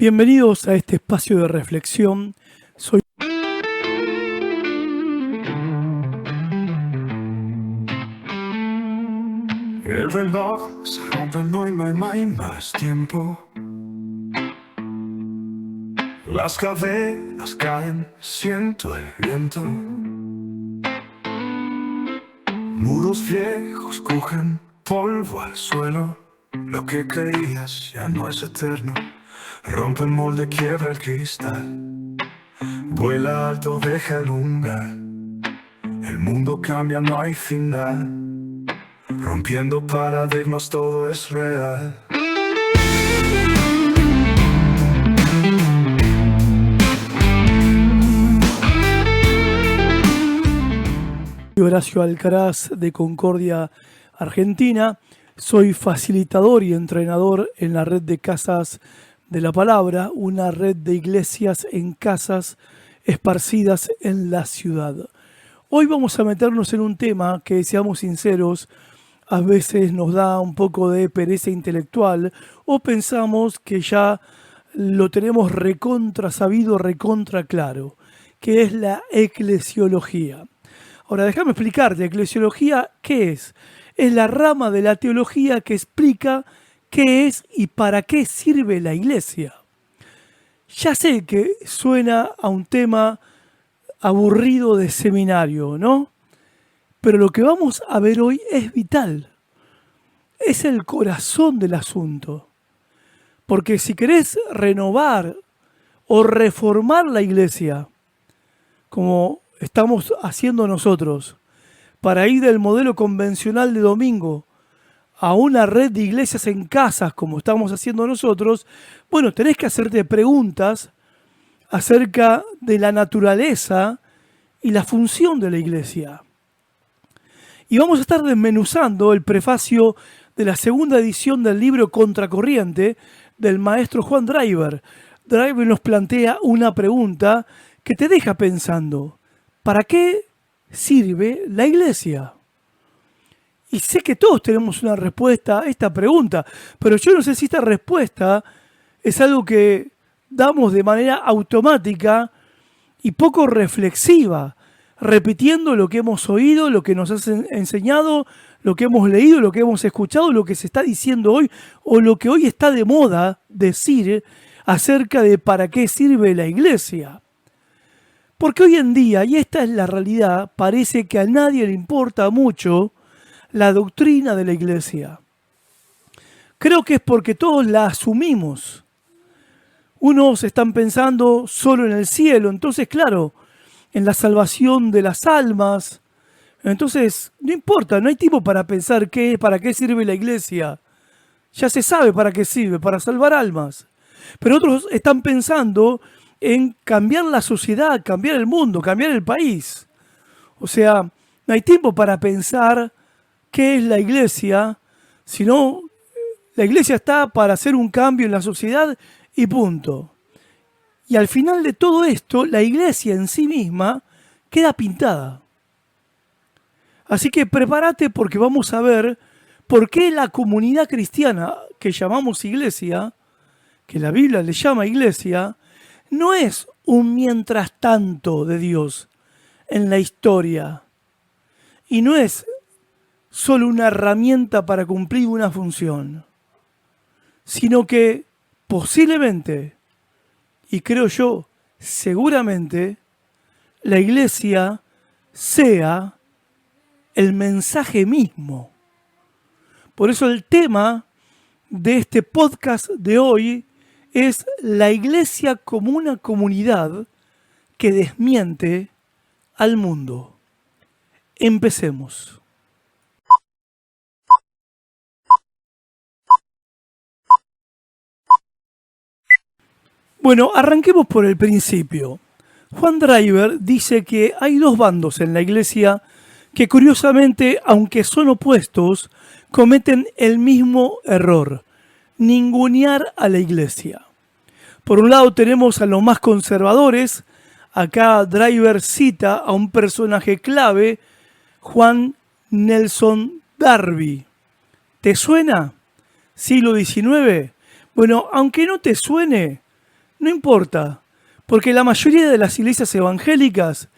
Bienvenidos a este espacio de reflexión. Soy El reloj se rompe, no hay más tiempo. Las cadenas caen, siento el viento. Muros viejos cogen polvo al suelo. Lo que creías ya no es eterno. Rompe el molde, quiebra el cristal. Vuela alto, deja el umbral. El mundo cambia, no hay final. Rompiendo paradigmas, todo es real. Horacio Alcaraz de Concordia, Argentina. Soy facilitador y entrenador en la red de Casas de la Palabra, una red de iglesias en casas esparcidas en la ciudad. Hoy vamos a meternos en un tema que, seamos sinceros, a veces nos da un poco de pereza intelectual o pensamos que ya lo tenemos recontra sabido, recontra claro, que es la eclesiología. Ahora, déjame explicarte, eclesiología, ¿qué es? Es la rama de la teología que explica qué es y para qué sirve la iglesia. Ya sé que suena a un tema aburrido de seminario, ¿no? Pero lo que vamos a ver hoy es vital. Es el corazón del asunto. Porque si querés renovar o reformar la iglesia, como estamos haciendo nosotros, para ir del modelo convencional de domingo a una red de iglesias en casas, como estamos haciendo nosotros, bueno, tenés que hacerte preguntas acerca de la naturaleza y la función de la iglesia. Y vamos a estar desmenuzando el prefacio de la segunda edición del libro Contracorriente del maestro Juan Driver. Driver nos plantea una pregunta que te deja pensando: ¿para qué sirve la iglesia? Y sé que todos tenemos una respuesta a esta pregunta, pero yo no sé si esta respuesta es algo que damos de manera automática y poco reflexiva, repitiendo lo que hemos oído, lo que nos han enseñado, lo que hemos leído, lo que hemos escuchado, lo que se está diciendo hoy, o lo que hoy está de moda decir acerca de para qué sirve la iglesia. Porque hoy en día, y esta es la realidad, parece que a nadie le importa mucho la doctrina de la iglesia. Creo que es porque todos la asumimos. Unos están pensando solo en el cielo, entonces claro, en la salvación de las almas. Entonces, no importa, no hay tiempo para pensar para qué sirve la iglesia. Ya se sabe para qué sirve, para salvar almas. Pero otros están pensando en cambiar la sociedad, cambiar el mundo, cambiar el país. O sea, no hay tiempo para pensar qué es la iglesia, sino la iglesia está para hacer un cambio en la sociedad y punto. Y al final de todo esto, la iglesia en sí misma queda pintada. Así que prepárate porque vamos a ver por qué la comunidad cristiana que llamamos iglesia, que la Biblia le llama iglesia, no es un mientras tanto de Dios en la historia. Y no es solo una herramienta para cumplir una función, sino que posiblemente, y creo yo, seguramente, la iglesia sea el mensaje mismo. Por eso el tema de este podcast de hoy es la iglesia como una comunidad que desmiente al mundo. Empecemos. Bueno, arranquemos por el principio. Juan Driver dice que hay dos bandos en la iglesia que curiosamente, aunque son opuestos, cometen el mismo error: ningunear a la iglesia. Por un lado tenemos a los más conservadores. Acá Driver cita a un personaje clave, Juan Nelson Darby. ¿Te suena? Siglo XIX. Bueno, aunque no te suene, No importa, porque la mayoría de las iglesias evangélicas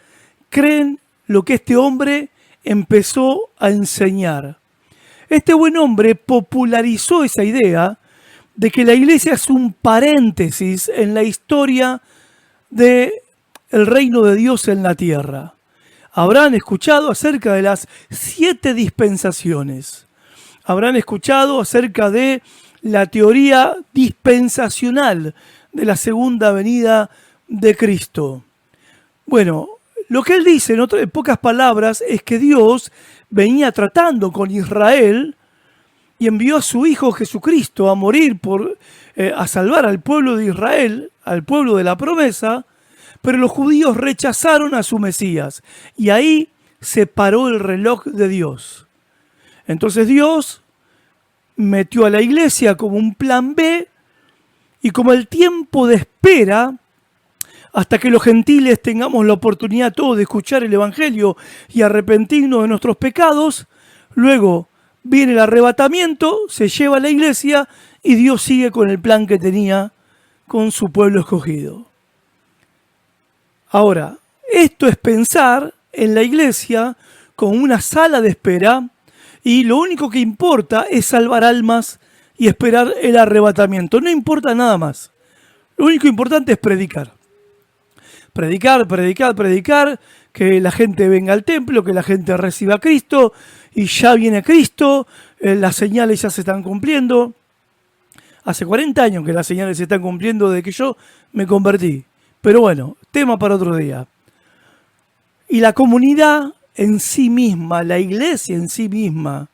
creen lo que este hombre empezó a enseñar. Este buen hombre popularizó esa idea de que la iglesia es un paréntesis en la historia del reino de Dios en la tierra. Habrán escuchado acerca de las 7 dispensaciones. Habrán escuchado acerca de la teoría dispensacional de la segunda venida de Cristo. Bueno, lo que él dice en pocas palabras es que Dios venía tratando con Israel y envió a su Hijo Jesucristo a morir a salvar al pueblo de Israel, al pueblo de la promesa, pero los judíos rechazaron a su Mesías y ahí se paró el reloj de Dios. Entonces Dios metió a la iglesia como un plan B y como el tiempo de espera hasta que los gentiles tengamos la oportunidad todos de escuchar el Evangelio y arrepentirnos de nuestros pecados, luego viene el arrebatamiento, se lleva a la iglesia y Dios sigue con el plan que tenía con su pueblo escogido. Ahora, esto es pensar en la iglesia como una sala de espera y lo único que importa es salvar almas y esperar el arrebatamiento. No importa nada más. Lo único importante es predicar. Predicar, que la gente venga al templo, que la gente reciba a Cristo y ya viene Cristo, las señales ya se están cumpliendo. Hace 40 años que las señales se están cumpliendo desde que yo me convertí. Pero bueno, tema para otro día. Y la comunidad en sí misma, la iglesia en sí misma,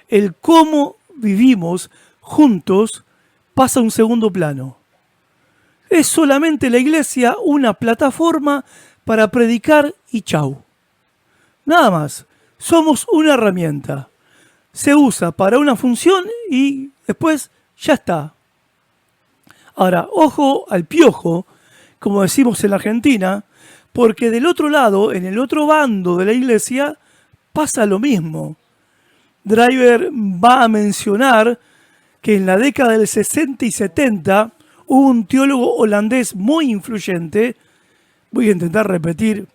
el cómo vivimos juntos pasa a un segundo plano. Es solamente la iglesia una plataforma para predicar y chau. Nada más. Somos una herramienta. Se usa para una función y después ya está. Ahora, ojo al piojo, como decimos en la Argentina, porque del otro lado, en el otro bando de la iglesia, pasa lo mismo. Driver va a mencionar que en la década del 60 y 70 hubo un teólogo holandés muy influyente, voy a intentar repetir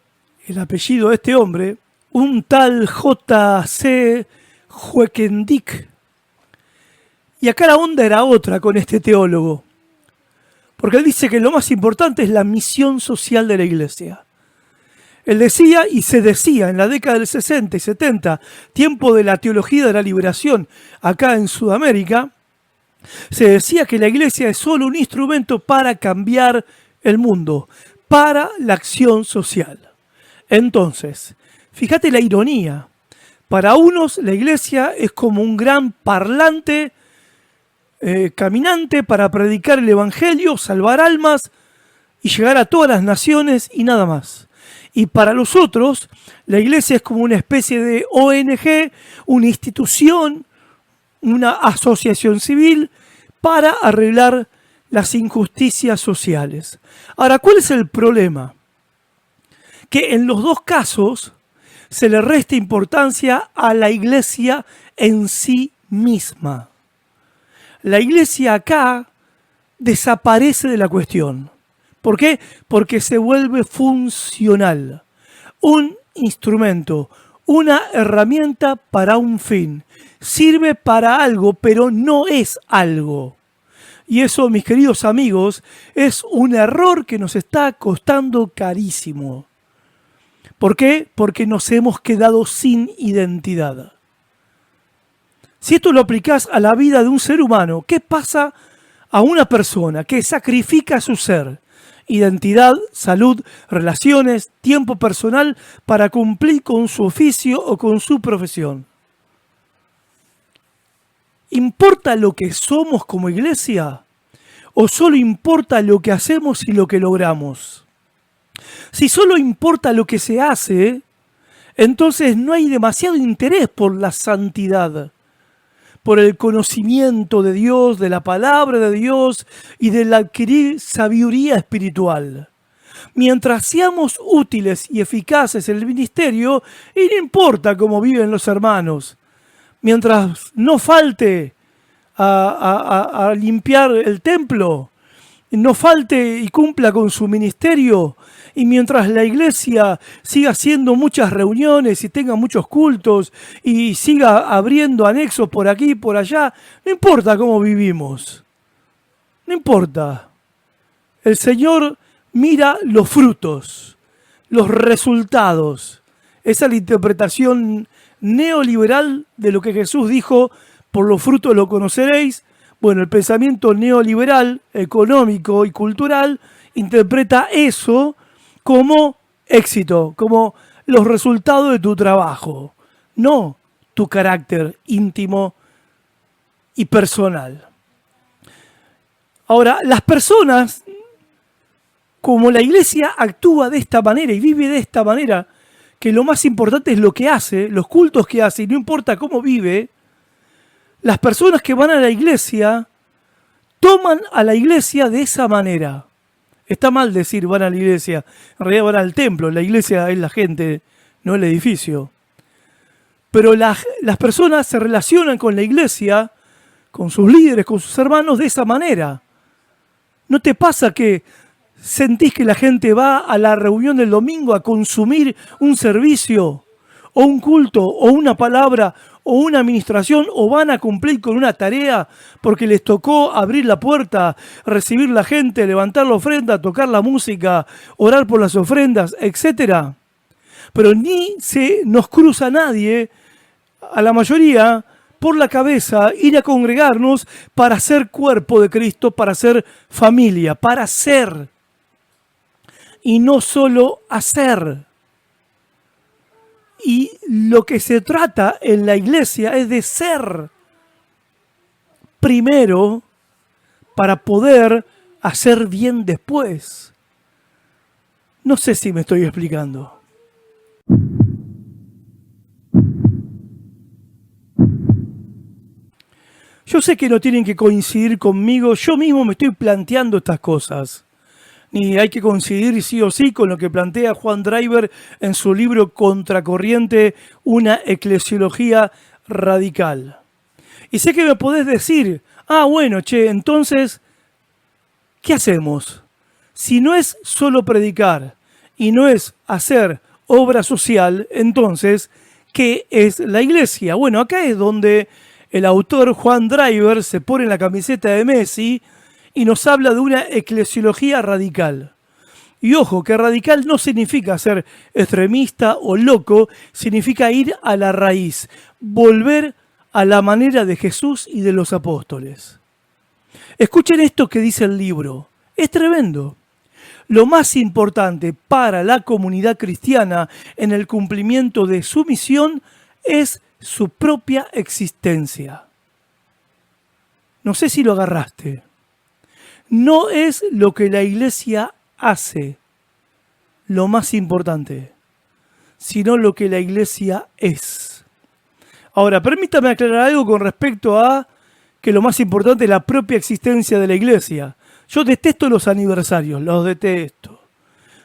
el apellido de este hombre, un tal J.C. Huekendijk. Y acá la onda era otra con este teólogo, porque él dice que lo más importante es la misión social de la iglesia. Él decía, y se decía en la década del 60 y 70, tiempo de la teología de la liberación acá en Sudamérica, se decía que la iglesia es solo un instrumento para cambiar el mundo, para la acción social. Entonces, fíjate la ironía. Para unos la iglesia es como un gran parlante caminante para predicar el evangelio, salvar almas y llegar a todas las naciones y nada más. Y para los otros, la iglesia es como una especie de ONG, una institución, una asociación civil para arreglar las injusticias sociales. Ahora, ¿cuál es el problema? Que en los dos casos se le resta importancia a la iglesia en sí misma. La iglesia acá desaparece de la cuestión. ¿Por qué? Porque se vuelve funcional. Un instrumento, una herramienta para un fin. Sirve para algo, pero no es algo. Y eso, mis queridos amigos, es un error que nos está costando carísimo. ¿Por qué? Porque nos hemos quedado sin identidad. Si esto lo aplicás a la vida de un ser humano, ¿qué pasa a una persona que sacrifica su ser? Identidad, salud, relaciones, tiempo personal para cumplir con su oficio o con su profesión. ¿Importa lo que somos como iglesia? ¿O solo importa lo que hacemos y lo que logramos? Si solo importa lo que se hace, entonces no hay demasiado interés por la santidad, por el conocimiento de Dios, de la palabra de Dios y del adquirir sabiduría espiritual. Mientras seamos útiles y eficaces en el ministerio, y no importa cómo viven los hermanos, mientras no falte a limpiar el templo, no falte y cumpla con su ministerio, y mientras la iglesia siga haciendo muchas reuniones y tenga muchos cultos y siga abriendo anexos por aquí y por allá, no importa cómo vivimos, no importa. El Señor mira los frutos, los resultados. Esa es la interpretación neoliberal de lo que Jesús dijo: por los frutos lo conoceréis. Bueno, el pensamiento neoliberal, económico y cultural interpreta eso como éxito, como los resultados de tu trabajo, no tu carácter íntimo y personal. Ahora, las personas, como la iglesia actúa de esta manera y vive de esta manera, que lo más importante es lo que hace, los cultos que hace, y no importa cómo vive, las personas que van a la iglesia toman a la iglesia de esa manera. Está mal decir van a la iglesia, en realidad van al templo, la iglesia es la gente, no el edificio. Pero las personas se relacionan con la iglesia, con sus líderes, con sus hermanos de esa manera. ¿No te pasa que sentís que la gente va a la reunión del domingo a consumir un servicio, o un culto, o una palabra, o una administración, o van a cumplir con una tarea porque les tocó abrir la puerta, recibir la gente, levantar la ofrenda, tocar la música, orar por las ofrendas, etcétera? Pero ni se nos cruza nadie, a la mayoría, por la cabeza ir a congregarnos para ser cuerpo de Cristo, para ser familia, para ser y no solo hacer. Y lo que se trata en la iglesia es de ser primero para poder hacer bien después. No sé si me estoy explicando. Yo sé que no tienen que coincidir conmigo, yo mismo me estoy planteando estas cosas. Ni hay que coincidir sí o sí con lo que plantea Juan Driver en su libro Contracorriente, una eclesiología radical. Y sé que me podés decir, bueno, entonces, ¿qué hacemos? Si no es solo predicar y no es hacer obra social, entonces, ¿qué es la iglesia? Bueno, acá es donde el autor Juan Driver se pone la camiseta de Messi y nos habla de una eclesiología radical. Y ojo, que radical no significa ser extremista o loco, significa ir a la raíz, volver a la manera de Jesús y de los apóstoles. Escuchen esto que dice el libro, es tremendo. Lo más importante para la comunidad cristiana en el cumplimiento de su misión es su propia existencia. No sé si lo agarraste. No es lo que la iglesia hace lo más importante, sino lo que la iglesia es. Ahora, permítame aclarar algo con respecto a que lo más importante es la propia existencia de la iglesia. Yo detesto los aniversarios, los detesto.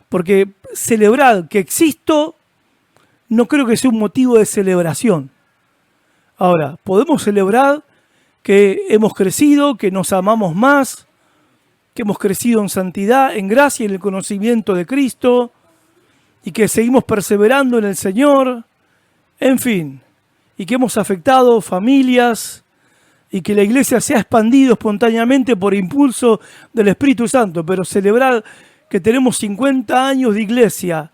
Porque celebrar que existo no creo que sea un motivo de celebración. Ahora, podemos celebrar que hemos crecido, que nos amamos más, que hemos crecido en santidad, en gracia y en el conocimiento de Cristo, y que seguimos perseverando en el Señor, en fin, y que hemos afectado familias, y que la iglesia se ha expandido espontáneamente por impulso del Espíritu Santo. Pero celebrar que tenemos 50 años de iglesia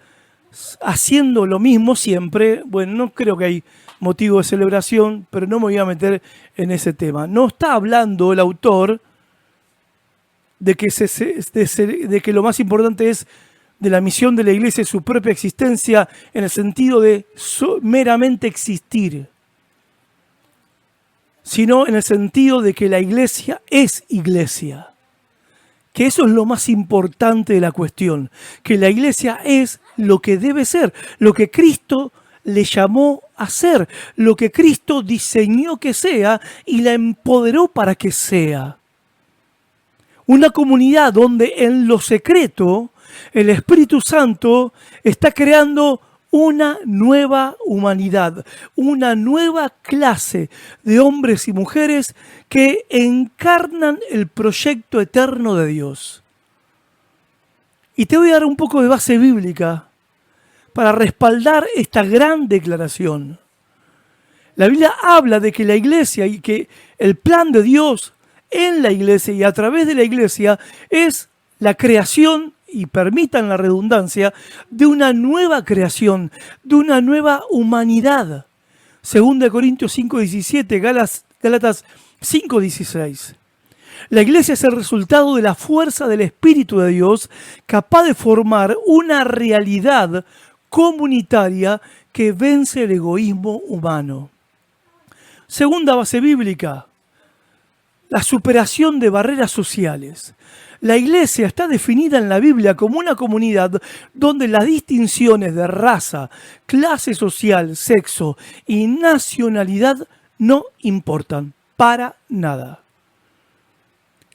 haciendo lo mismo siempre, bueno, no creo que hay motivo de celebración, pero no me voy a meter en ese tema. No está hablando el autor de que lo más importante es de la misión de la iglesia su propia existencia en el sentido de meramente existir, sino en el sentido de que la iglesia es iglesia. Que eso es lo más importante de la cuestión, que la iglesia es lo que debe ser, lo que Cristo le llamó a ser, lo que Cristo diseñó que sea y la empoderó para que sea. Una comunidad donde en lo secreto el Espíritu Santo está creando una nueva humanidad, una nueva clase de hombres y mujeres que encarnan el proyecto eterno de Dios. Y te voy a dar un poco de base bíblica para respaldar esta gran declaración. La Biblia habla de que la iglesia y que el plan de Dios en la iglesia y a través de la iglesia es la creación, y permitan la redundancia, de una nueva creación, de una nueva humanidad. 2 Corintios 5:17, Gálatas 5:16. La iglesia es el resultado de la fuerza del Espíritu de Dios, capaz de formar una realidad comunitaria que vence el egoísmo humano. Segunda base bíblica, la superación de barreras sociales. La iglesia está definida en la Biblia como una comunidad donde las distinciones de raza, clase social, sexo y nacionalidad no importan para nada.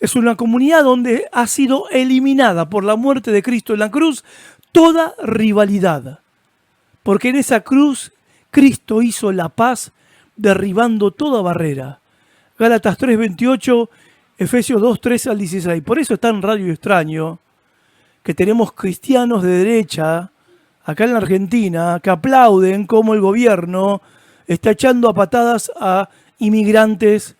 Es una comunidad donde ha sido eliminada por la muerte de Cristo en la cruz toda rivalidad. Porque en esa cruz Cristo hizo la paz derribando toda barrera. Gálatas 3:28, Efesios 2:13 al 16. Por eso es tan raro y extraño que tenemos cristianos de derecha acá en la Argentina que aplauden cómo el gobierno está echando a patadas a inmigrantes,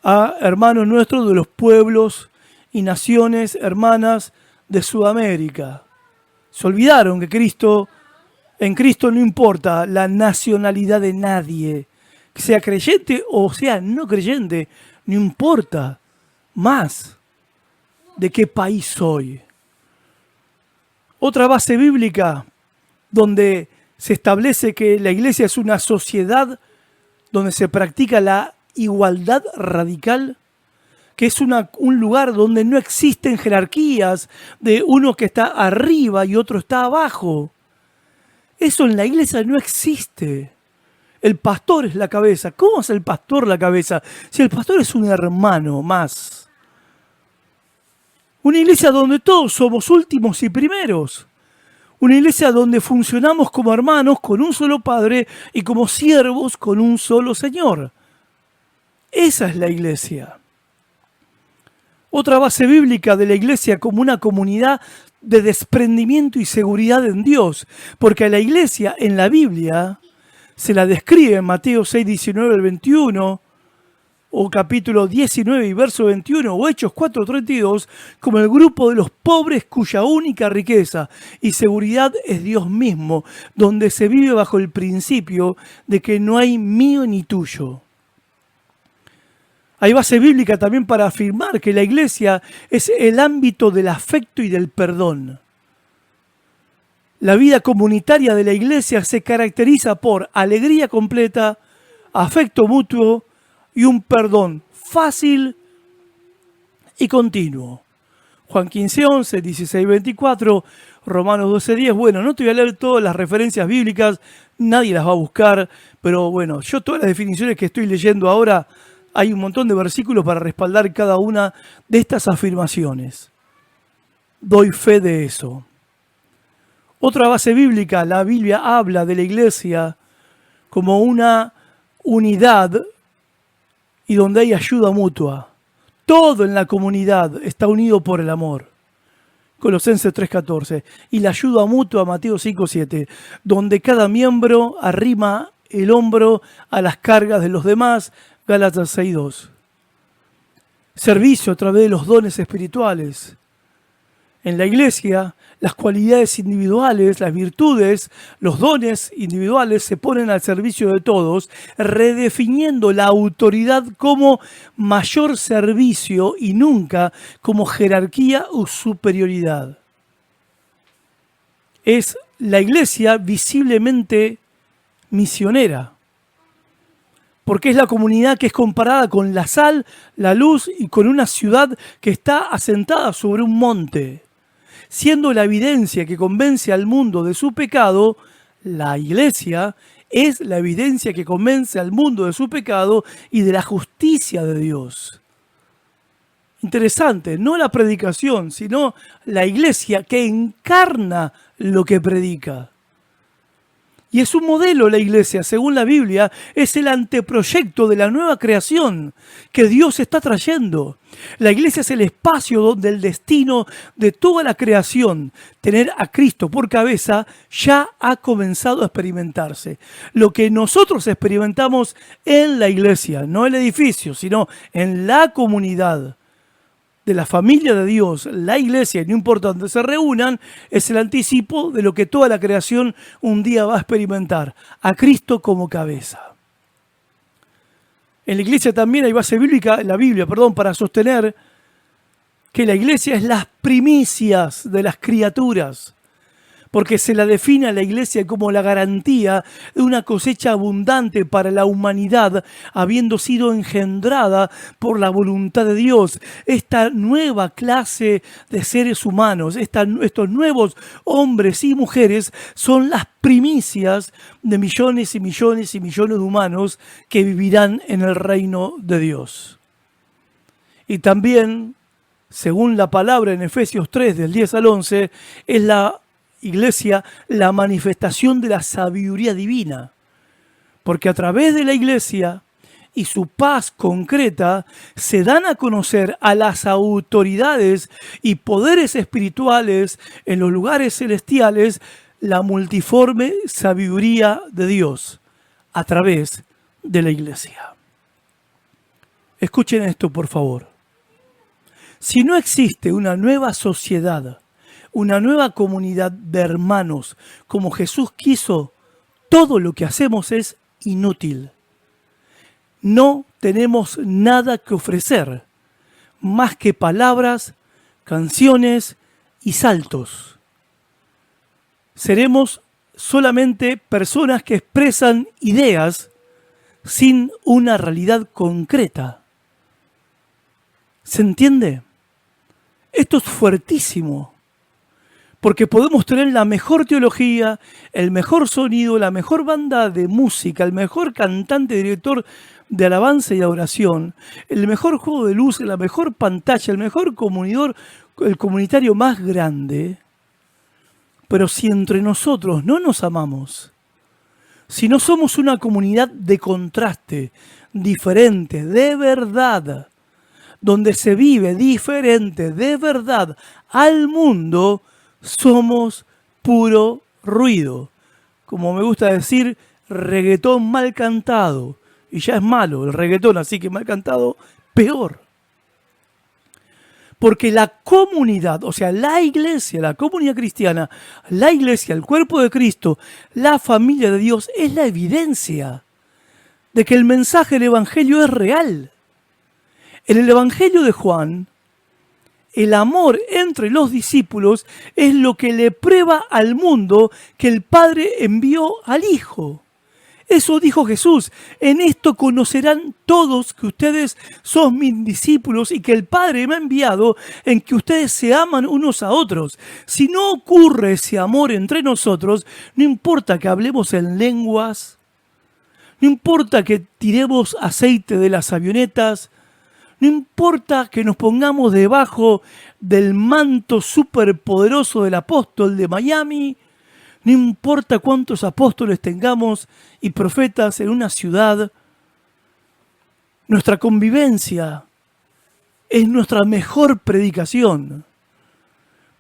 a hermanos nuestros de los pueblos y naciones hermanas de Sudamérica. Se olvidaron que en Cristo no importa la nacionalidad de nadie, que sea creyente o sea no creyente, no importa más de qué país soy. Otra base bíblica donde se establece que la iglesia es una sociedad donde se practica la igualdad radical, que es un lugar donde no existen jerarquías de uno que está arriba y otro está abajo. Eso en la iglesia no existe. El pastor es la cabeza. ¿Cómo es el pastor la cabeza? Si el pastor es un hermano más. Una iglesia donde todos somos últimos y primeros. Una iglesia donde funcionamos como hermanos con un solo Padre y como siervos con un solo Señor. Esa es la iglesia. Otra base bíblica de la iglesia como una comunidad de desprendimiento y seguridad en Dios. Porque a la iglesia en la Biblia se la describe en Mateo 6:19 al 21, o capítulo 19 y verso 21, o Hechos 4:32, como el grupo de los pobres cuya única riqueza y seguridad es Dios mismo, donde se vive bajo el principio de que no hay mío ni tuyo. Hay base bíblica también para afirmar que la iglesia es el ámbito del afecto y del perdón. La vida comunitaria de la iglesia se caracteriza por alegría completa, afecto mutuo y un perdón fácil y continuo. Juan 15:11, 16:24, Romanos 12:10. Bueno, no te voy a leer todas las referencias bíblicas, nadie las va a buscar, pero bueno, yo todas las definiciones que estoy leyendo ahora, hay un montón de versículos para respaldar cada una de estas afirmaciones. Doy fe de eso. Otra base bíblica, la Biblia habla de la iglesia como una unidad y donde hay ayuda mutua. Todo en la comunidad está unido por el amor. Colosenses 3:14. Y la ayuda mutua, Mateo 5:7, donde cada miembro arrima el hombro a las cargas de los demás, Gálatas 6:2. Servicio a través de los dones espirituales. En la iglesia, las cualidades individuales, las virtudes, los dones individuales se ponen al servicio de todos, redefiniendo la autoridad como mayor servicio y nunca como jerarquía o superioridad. Es la iglesia visiblemente misionera, porque es la comunidad que es comparada con la sal, la luz y con una ciudad que está asentada sobre un monte. Siendo la evidencia que convence al mundo de su pecado, la iglesia es la evidencia que convence al mundo de su pecado y de la justicia de Dios. Interesante, no la predicación, sino la iglesia que encarna lo que predica. Y es un modelo la iglesia, según la Biblia, es el anteproyecto de la nueva creación que Dios está trayendo. La iglesia es el espacio donde el destino de toda la creación, tener a Cristo por cabeza, ya ha comenzado a experimentarse. Lo que nosotros experimentamos en la iglesia, no en el edificio, sino en la comunidad de la familia de Dios, la iglesia, no importa dónde se reúnan, es el anticipo de lo que toda la creación un día va a experimentar, a Cristo como cabeza. En la iglesia también hay base bíblica, en la Biblia, para sostener que la iglesia es las primicias de las criaturas, porque se la define a la iglesia como la garantía de una cosecha abundante para la humanidad, habiendo sido engendrada por la voluntad de Dios. Esta nueva clase de seres humanos, estos nuevos hombres y mujeres, son las primicias de millones y millones y millones de humanos que vivirán en el reino de Dios. Y también, según la palabra en Efesios 3, del 10 al 11, es la iglesia la manifestación de la sabiduría divina, porque a través de la iglesia y su paz concreta se dan a conocer a las autoridades y poderes espirituales en los lugares celestiales la multiforme sabiduría de Dios a través de la iglesia. Escuchen esto, por favor. Si no existe una nueva sociedad, una nueva comunidad de hermanos, como Jesús quiso, todo lo que hacemos es inútil. No tenemos nada que ofrecer, más que palabras, canciones y saltos. Seremos solamente personas que expresan ideas sin una realidad concreta. ¿Se entiende? Esto es fuertísimo. Porque podemos tener la mejor teología, el mejor sonido, la mejor banda de música, el mejor cantante, director de alabanza y adoración, el mejor juego de luz, la mejor pantalla, el mejor el comunitario más grande. Pero si entre nosotros no nos amamos, si no somos una comunidad de contraste, diferente, de verdad, donde se vive diferente, de verdad, al mundo, somos puro ruido. Como me gusta decir, reggaetón mal cantado. Y ya es malo el reggaetón, así que mal cantado, peor. Porque la comunidad, o sea, la iglesia, la comunidad cristiana, la iglesia, el cuerpo de Cristo, la familia de Dios, es la evidencia de que el mensaje del Evangelio es real. En el Evangelio de Juan, el amor entre los discípulos es lo que le prueba al mundo que el Padre envió al Hijo. Eso dijo Jesús. En esto conocerán todos que ustedes son mis discípulos y que el Padre me ha enviado, en que ustedes se aman unos a otros. Si no ocurre ese amor entre nosotros, no importa que hablemos en lenguas, no importa que tiremos aceite de las avionetas, no importa que nos pongamos debajo del manto superpoderoso del apóstol de Miami, no importa cuántos apóstoles tengamos y profetas en una ciudad, nuestra convivencia es nuestra mejor predicación.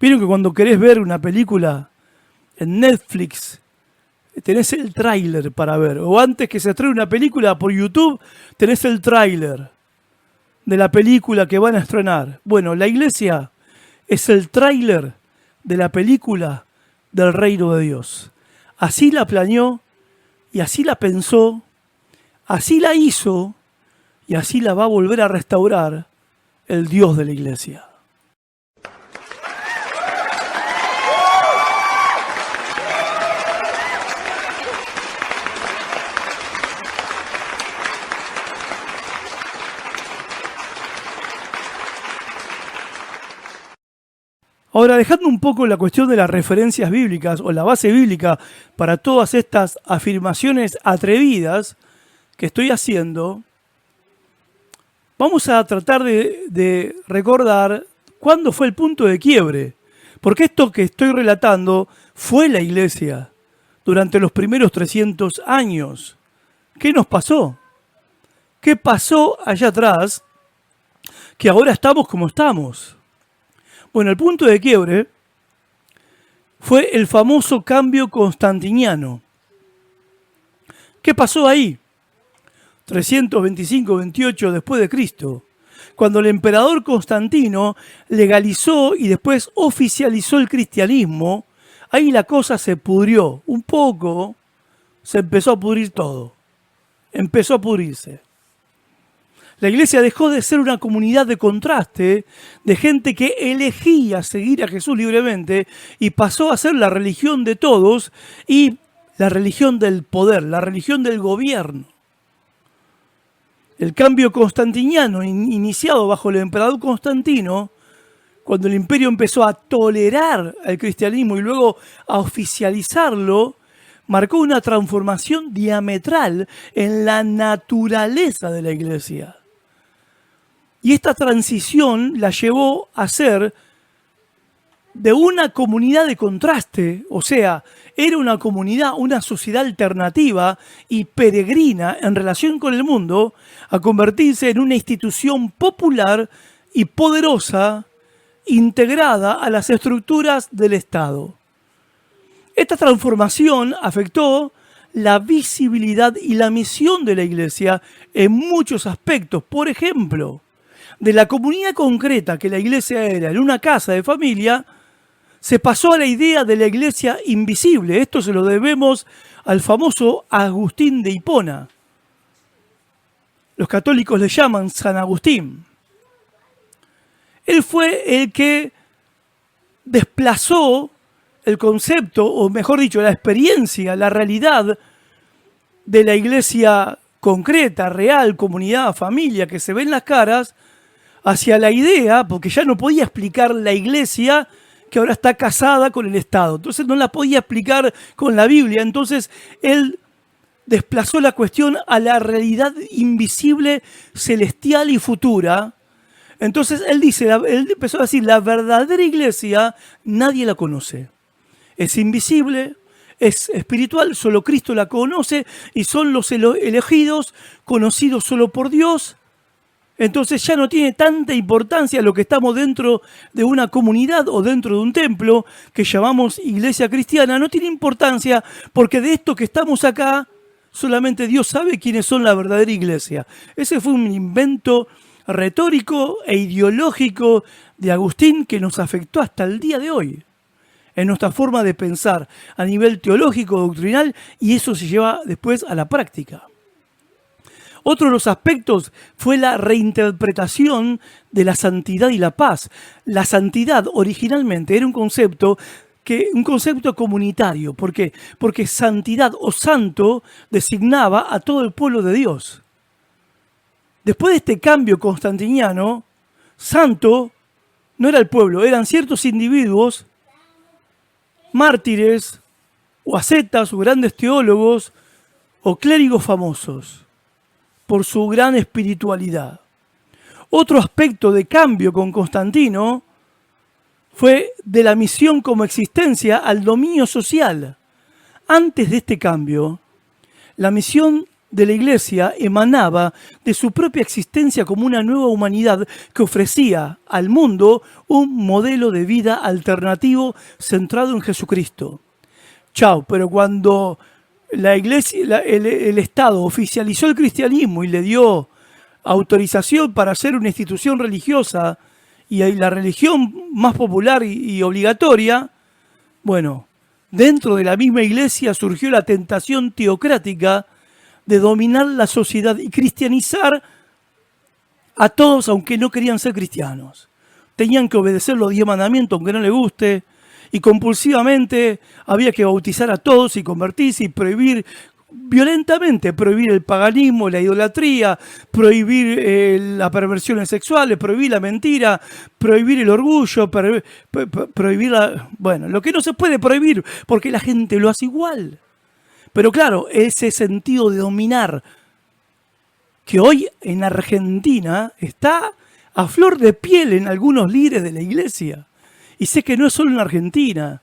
Vieron que cuando querés ver una película en Netflix, tenés el tráiler para ver, o antes que se estrene una película por YouTube, tenés el tráiler de la película que van a estrenar. Bueno, la iglesia es el tráiler de la película del reino de Dios. Así la planeó y así la pensó, así la hizo y así la va a volver a restaurar el Dios de la iglesia. Ahora, dejando un poco la cuestión de las referencias bíblicas o la base bíblica para todas estas afirmaciones atrevidas que estoy haciendo, vamos a tratar de recordar cuándo fue el punto de quiebre. Porque esto que estoy relatando fue la iglesia. durante los primeros 300 años. ¿Qué nos pasó? ¿Qué pasó allá atrás que ahora estamos como estamos? Bueno, el punto de quiebre fue el famoso cambio constantiniano. ¿Qué pasó ahí? 325-28 después de Cristo, cuando el emperador Constantino legalizó y después oficializó el cristianismo. Ahí la cosa se pudrió un poco, se empezó a pudrir todo, empezó a pudrirse. La iglesia dejó de ser una comunidad de contraste, de gente que elegía seguir a Jesús libremente, y pasó a ser la religión de todos y la religión del poder, la religión del gobierno. El cambio constantiniano, iniciado bajo el emperador Constantino, cuando el imperio empezó a tolerar el cristianismo y luego a oficializarlo, marcó una transformación diametral en la naturaleza de la iglesia. Y esta transición la llevó a ser de una comunidad de contraste, o sea, era una comunidad, una sociedad alternativa y peregrina en relación con el mundo, a convertirse en una institución popular y poderosa, integrada a las estructuras del Estado. Esta transformación afectó la visibilidad y la misión de la iglesia en muchos aspectos. Por ejemplo, de la comunidad concreta que la iglesia era en una casa de familia, se pasó a la idea de la iglesia invisible. Esto se lo debemos al famoso Agustín de Hipona. Los católicos le llaman San Agustín. Él fue el que desplazó el concepto, o mejor dicho, la experiencia, la realidad de la iglesia concreta, real, comunidad, familia, que se ve en las caras, hacia la idea, porque ya no podía explicar la iglesia que ahora está casada con el Estado. Entonces no la podía explicar con la Biblia. Entonces él desplazó la cuestión a la realidad invisible, celestial y futura. Entonces él empezó a decir, la verdadera iglesia nadie la conoce. Es invisible, es espiritual, solo Cristo la conoce y son los elegidos, conocidos solo por Dios. Entonces ya no tiene tanta importancia lo que estamos dentro de una comunidad o dentro de un templo que llamamos iglesia cristiana. No tiene importancia porque de esto que estamos acá, solamente Dios sabe quiénes son la verdadera iglesia. Ese fue un invento retórico e ideológico de Agustín que nos afectó hasta el día de hoy en nuestra forma de pensar a nivel teológico, doctrinal, y eso se lleva después a la práctica. Otro de los aspectos fue la reinterpretación de la santidad y la paz. La santidad originalmente era un concepto comunitario. ¿Por qué? Porque santidad o santo designaba a todo el pueblo de Dios. Después de este cambio constantiniano, santo no era el pueblo, eran ciertos individuos, mártires, o ascetas, o grandes teólogos, o clérigos famosos, por su gran espiritualidad. Otro aspecto de cambio con Constantino fue de la misión como existencia al dominio social. Antes de este cambio, la misión de la iglesia emanaba de su propia existencia como una nueva humanidad que ofrecía al mundo un modelo de vida alternativo centrado en Jesucristo. Pero cuando la iglesia, el Estado oficializó el cristianismo y le dio autorización para ser una institución religiosa y la religión más popular y obligatoria, bueno, dentro de la misma iglesia surgió la tentación teocrática de dominar la sociedad y cristianizar a todos aunque no querían ser cristianos. Tenían que obedecer los 10 mandamientos aunque no les guste, y compulsivamente había que bautizar a todos y convertirse y prohibir violentamente, prohibir el paganismo, la idolatría, prohibir las perversiones sexuales, prohibir la mentira, prohibir el orgullo, prohibir lo que no se puede prohibir porque la gente lo hace igual. Pero claro, ese sentido de dominar que hoy en Argentina está a flor de piel en algunos líderes de la iglesia. Y sé que no es solo en Argentina.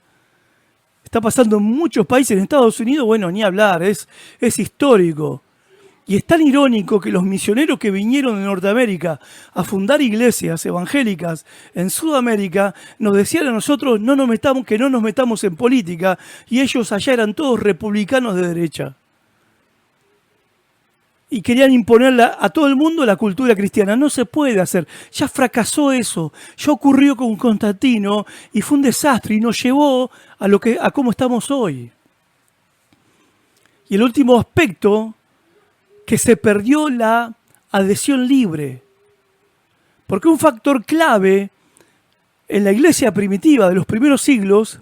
Está pasando en muchos países, en Estados Unidos, bueno, ni hablar, es histórico. Y es tan irónico que los misioneros que vinieron de Norteamérica a fundar iglesias evangélicas en Sudamérica nos decían a nosotros que no nos metamos en política, y ellos allá eran todos republicanos de derecha. Y querían imponerle a todo el mundo la cultura cristiana. No se puede hacer. Ya fracasó eso. Ya ocurrió con Constantino y fue un desastre y nos llevó a cómo estamos hoy. Y el último aspecto, que se perdió la adhesión libre. Porque un factor clave en la iglesia primitiva de los primeros siglos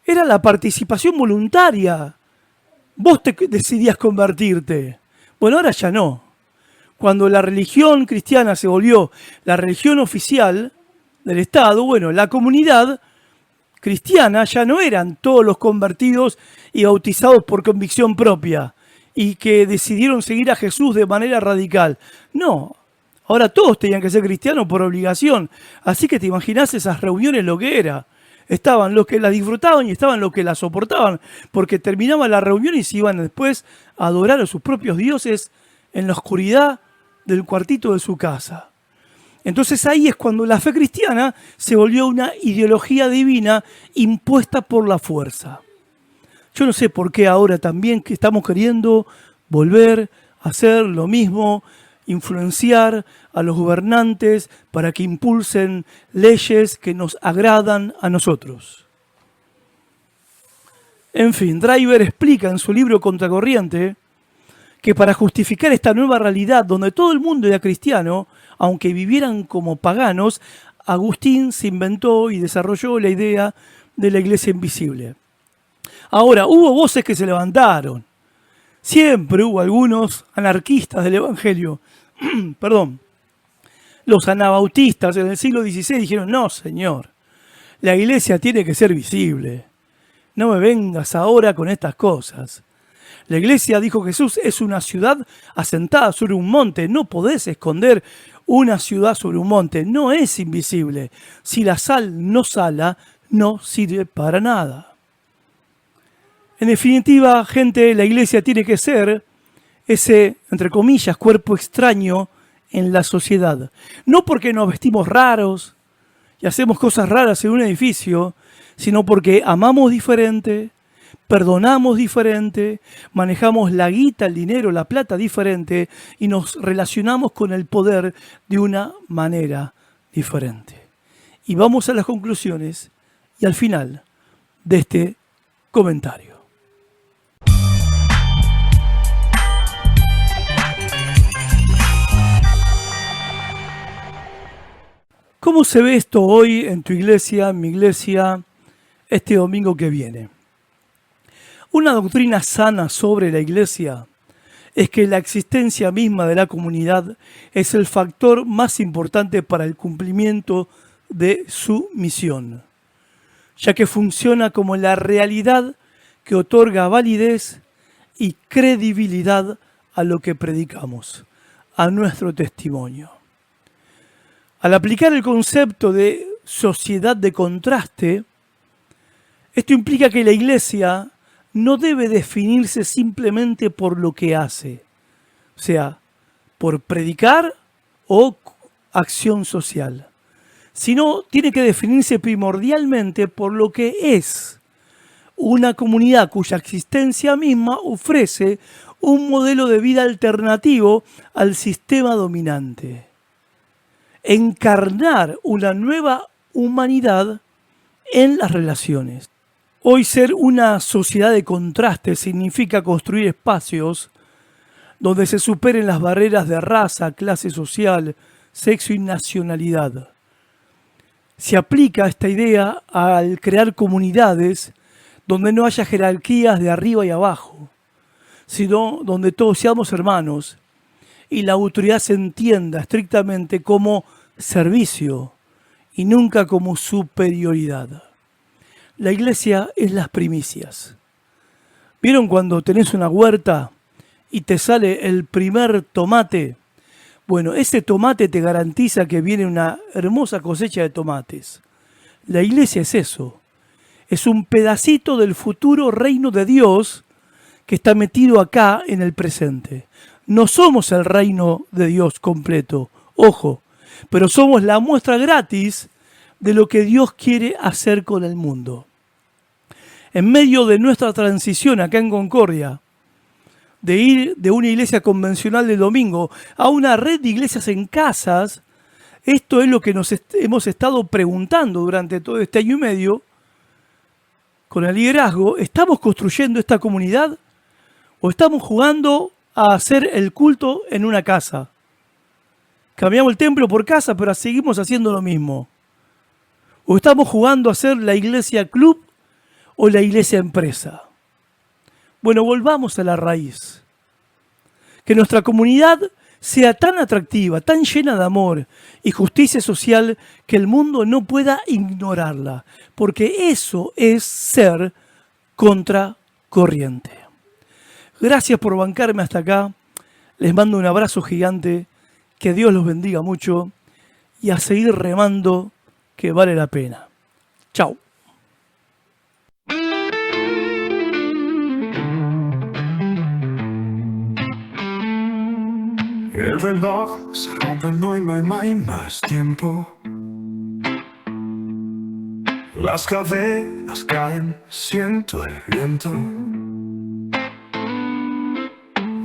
era la participación voluntaria. Vos te decidías convertirte. Bueno, ahora ya no. Cuando la religión cristiana se volvió la religión oficial del Estado, bueno, la comunidad cristiana ya no eran todos los convertidos y bautizados por convicción propia y que decidieron seguir a Jesús de manera radical. No, ahora todos tenían que ser cristianos por obligación. Así que te imaginás esas reuniones lo que era. Estaban los que las disfrutaban y estaban los que las soportaban, porque terminaban la reunión y se iban después a adorar a sus propios dioses en la oscuridad del cuartito de su casa. Entonces ahí es cuando la fe cristiana se volvió una ideología divina impuesta por la fuerza. Yo no sé por qué ahora también que estamos queriendo volver a hacer lo mismo, influenciar a los gobernantes para que impulsen leyes que nos agradan a nosotros. En fin, Driver explica en su libro Contracorriente que para justificar esta nueva realidad donde todo el mundo era cristiano, aunque vivieran como paganos, Agustín se inventó y desarrolló la idea de la iglesia invisible. Ahora, hubo voces que se levantaron. Siempre hubo algunos anarquistas del Evangelio. Perdón. Los anabautistas en el siglo XVI dijeron, no, señor, la iglesia tiene que ser visible. No me vengas ahora con estas cosas. La iglesia, dijo Jesús, es una ciudad asentada sobre un monte. No podés esconder una ciudad sobre un monte. No es invisible. Si la sal no sala, no sirve para nada. En definitiva, gente, la iglesia tiene que ser ese, entre comillas, cuerpo extraño en la sociedad. No porque nos vestimos raros y hacemos cosas raras en un edificio, sino porque amamos diferente, perdonamos diferente, manejamos la guita, el dinero, la plata diferente y nos relacionamos con el poder de una manera diferente. Y vamos a las conclusiones y al final de este comentario. ¿Cómo se ve esto hoy en tu iglesia, en mi iglesia, este domingo que viene? Una doctrina sana sobre la iglesia es que la existencia misma de la comunidad es el factor más importante para el cumplimiento de su misión, ya que funciona como la realidad que otorga validez y credibilidad a lo que predicamos, a nuestro testimonio. Al aplicar el concepto de sociedad de contraste, esto implica que la iglesia no debe definirse simplemente por lo que hace, o sea, por predicar o acción social, sino tiene que definirse primordialmente por lo que es una comunidad cuya existencia misma ofrece un modelo de vida alternativo al sistema dominante. Encarnar una nueva humanidad en las relaciones. Hoy ser una sociedad de contraste significa construir espacios donde se superen las barreras de raza, clase social, sexo y nacionalidad. Se aplica esta idea al crear comunidades donde no haya jerarquías de arriba y abajo, sino donde todos seamos hermanos y la autoridad se entienda estrictamente como servicio y nunca como superioridad. La iglesia es las primicias. ¿Vieron cuando tenés una huerta y te sale el primer tomate? Bueno, ese tomate te garantiza que viene una hermosa cosecha de tomates. La iglesia es eso. Es un pedacito del futuro reino de Dios que está metido acá en el presente. No somos el reino de Dios completo, ojo, pero somos la muestra gratis de lo que Dios quiere hacer con el mundo. En medio de nuestra transición acá en Concordia, de ir de una iglesia convencional de domingo a una red de iglesias en casas, esto es lo que nos hemos estado preguntando durante todo este año y medio con el liderazgo. ¿Estamos construyendo esta comunidad o estamos jugando a hacer el culto en una casa? Cambiamos el templo por casa, pero seguimos haciendo lo mismo. ¿O estamos jugando a ser la iglesia club o la iglesia empresa? Bueno, volvamos a la raíz. Que nuestra comunidad sea tan atractiva, tan llena de amor y justicia social que el mundo no pueda ignorarla, porque eso es ser contracorriente. Gracias por bancarme hasta acá. Les mando un abrazo gigante. Que Dios los bendiga mucho y a seguir remando, que vale la pena. Chao. El reloj se rompe, no hay más tiempo. Las cadenas caen, siento el viento.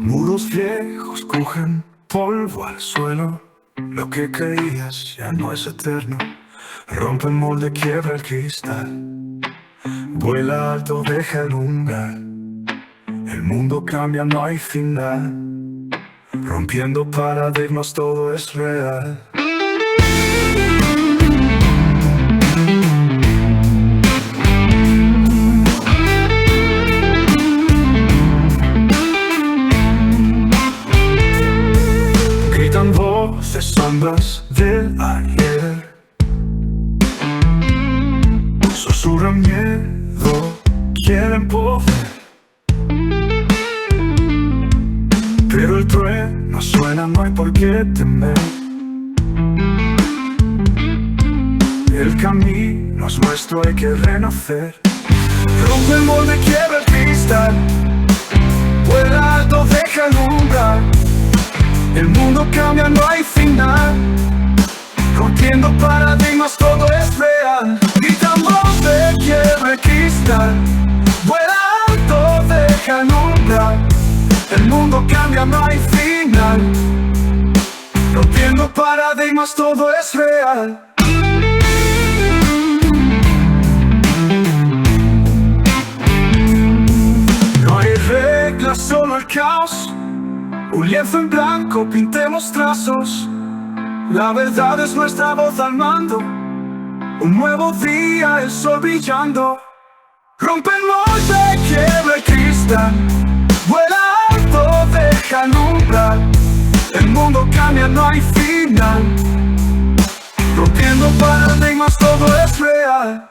Muros viejos cogen polvo al suelo. Lo que creías ya no es eterno. Rompe el molde, quiebra el cristal. Vuela alto, deja el umbral. El mundo cambia, no hay final. Rompiendo paradigmas, todo es real. Gritan voces, sombras del ayer. Susurran miedo, quieren poder. Pero el trueno suena, no hay por qué temer. El camino es nuestro, hay que renacer. Rompe el molde, quiebra el cristal. Vuela alto, deja el umbral. El mundo cambia, no hay final. Rompiendo paradigmas, todo es real. Gritamos de quiebra el cristal. Vuela alto, deja el umbral. El mundo cambia, no hay final. Rompiendo paradigmas, todo es real. No hay reglas, solo el caos. Un lienzo en blanco, pintemos trazos. La verdad es nuestra voz al mando. Un nuevo día, el sol brillando. Rompe el molde, quiebra el cristal. Vuela alto, deja el umbral. El mundo cambia, no hay final. Rompiendo paradigmas, todo es real.